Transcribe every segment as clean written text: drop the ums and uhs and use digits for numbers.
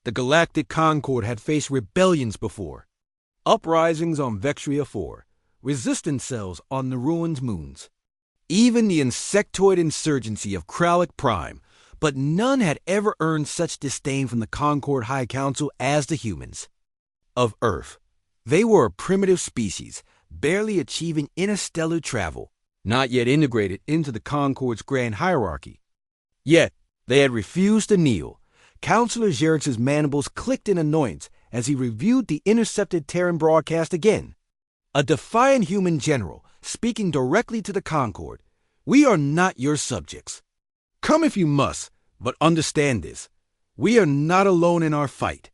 The Galactic Concord had faced rebellions before. Uprisings on Vectria 4, resistance cells on the ruined moons. Even the insectoid insurgency of Kralik Prime, but none had ever earned such disdain from the Concord High Council as the humans. Of Earth, they were a primitive species, barely achieving interstellar travel, not yet integrated into the Concord's grand hierarchy. Yet, they had refused to kneel. Counselor Xerxes' mandibles clicked in annoyance as he reviewed the intercepted Terran broadcast again. A defiant human general, speaking directly to the Concord. "We are not your subjects. Come if you must, but understand this. We are not alone in our fight.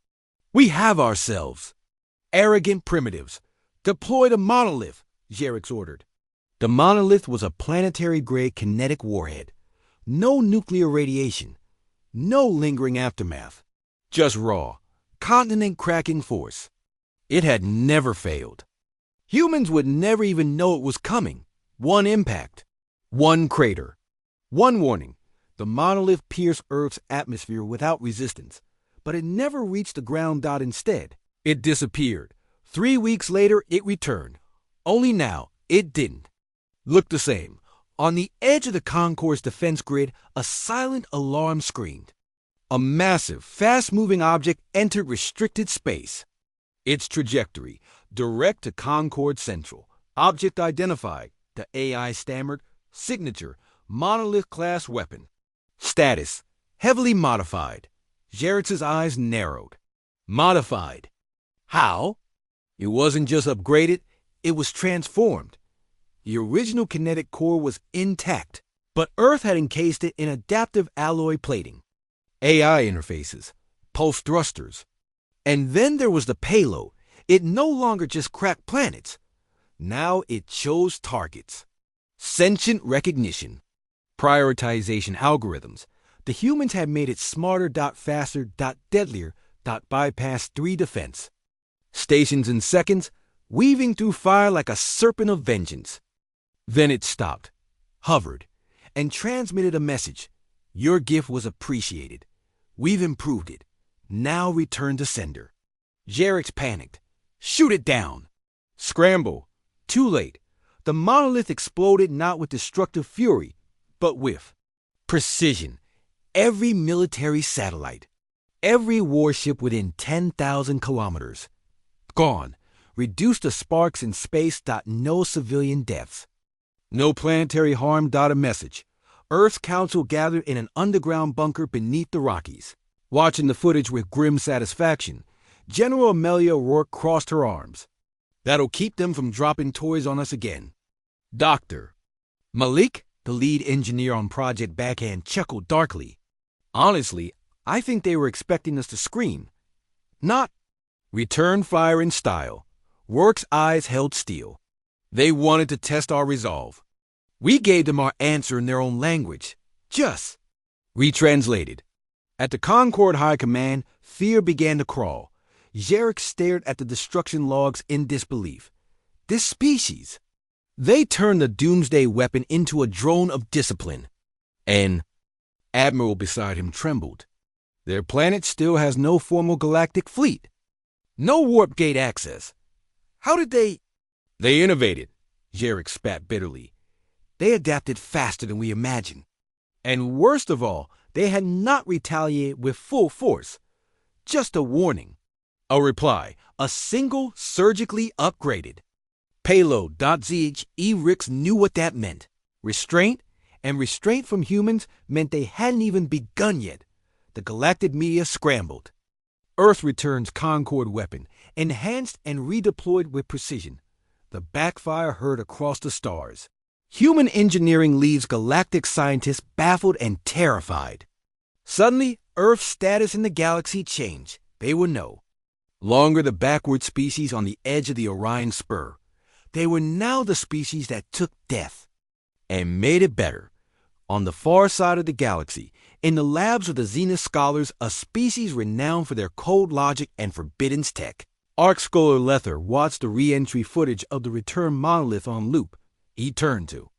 We have ourselves. Arrogant primitives. Deploy the monolith," Xerxes ordered. The monolith was a planetary-grade kinetic warhead. No nuclear radiation. No lingering aftermath. Just raw, continent-cracking force. It had never failed. Humans would never even know it was coming. One impact. One crater. One warning. The monolith pierced Earth's atmosphere without resistance, but it never reached the ground. Instead, it disappeared. 3 weeks later, it returned. Only now, it didn't. Looked the same. On the edge of the Concord's defense grid, a silent alarm screamed. A massive, fast-moving object entered restricted space. Its trajectory, direct to Concord Central. Object identified, the AI stammered. Signature, monolith-class weapon. Status, heavily modified. Xerxes' eyes narrowed. Modified. How? It wasn't just upgraded, it was transformed. The original kinetic core was intact, but Earth had encased it in adaptive alloy plating. AI interfaces, pulse thrusters. And then there was the payload. It no longer just cracked planets. Now it chose targets. Sentient recognition. Prioritization algorithms. The humans had made it smarter, faster, deadlier, bypass 3 defense. Stations in seconds, weaving through fire like a serpent of vengeance. Then it stopped, hovered, and transmitted a message. Your gift was appreciated. We've improved it. Now return to sender. Xerxes panicked. Shoot it down. Scramble. Too late. The monolith exploded not with destructive fury, but with precision. Every military satellite, every warship within 10,000 kilometers. Gone. Reduced to sparks in space. No civilian deaths. No planetary harm. A message. Earth's council gathered in an underground bunker beneath the Rockies. Watching the footage with grim satisfaction, General Amelia Rourke crossed her arms. That'll keep them from dropping toys on us again. Dr. Malik, the lead engineer on Project Backhand, chuckled darkly. Honestly, I think they were expecting us to scream. Not. Return fire in style. Rourke's eyes held steel. They wanted to test our resolve. We gave them our answer in their own language. Just. Retranslated. At the Concord High Command, fear began to crawl. Xerxes stared at the destruction logs in disbelief. This species. They turned the doomsday weapon into a drone of discipline. And Admiral beside him trembled. Their planet still has no formal galactic fleet. No warp gate access. How did they... They innovated, Xerxes spat bitterly. They adapted faster than we imagined. And worst of all, they had not retaliated with full force. Just a warning. A reply. A single surgically upgraded. Payload.zh Rix knew what that meant. Restraint, and restraint from humans meant they hadn't even begun yet. The galactic media scrambled. Earth returns Concord weapon, enhanced and redeployed with precision. The backfire heard across the stars. Human engineering leaves galactic scientists baffled and terrified. Suddenly, Earth's status in the galaxy changed. They would know. Longer the backward species on the edge of the Orion Spur. They were now the species that took death and made it better. On the far side of the galaxy, in the labs of the Zenith scholars, a species renowned for their cold logic and forbidden tech. Arc Scholar Lether watched the re-entry footage of the return monolith on loop. He turned to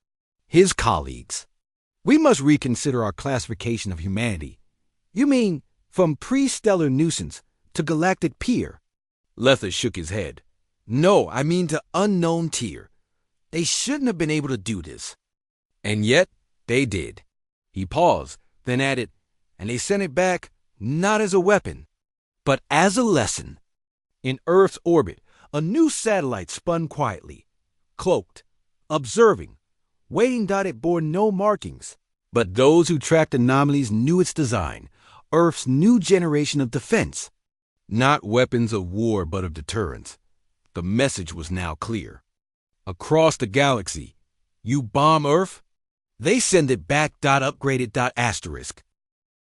his colleagues. We must reconsider our classification of humanity. You mean From pre-stellar nuisance to galactic peer. Letha shook his head. No, I mean to unknown tier. They shouldn't have been able to do this. And yet, they did. He paused, then added, and they sent it back not as a weapon, but as a lesson. In Earth's orbit, a new satellite spun quietly, cloaked, observing, waiting. It bore no markings. But those who tracked anomalies knew its design, Earth's new generation of defense. Not weapons of war, but of deterrence. The message was now clear. Across the galaxy, you bomb Earth, they send it back. Upgraded. Asterisk.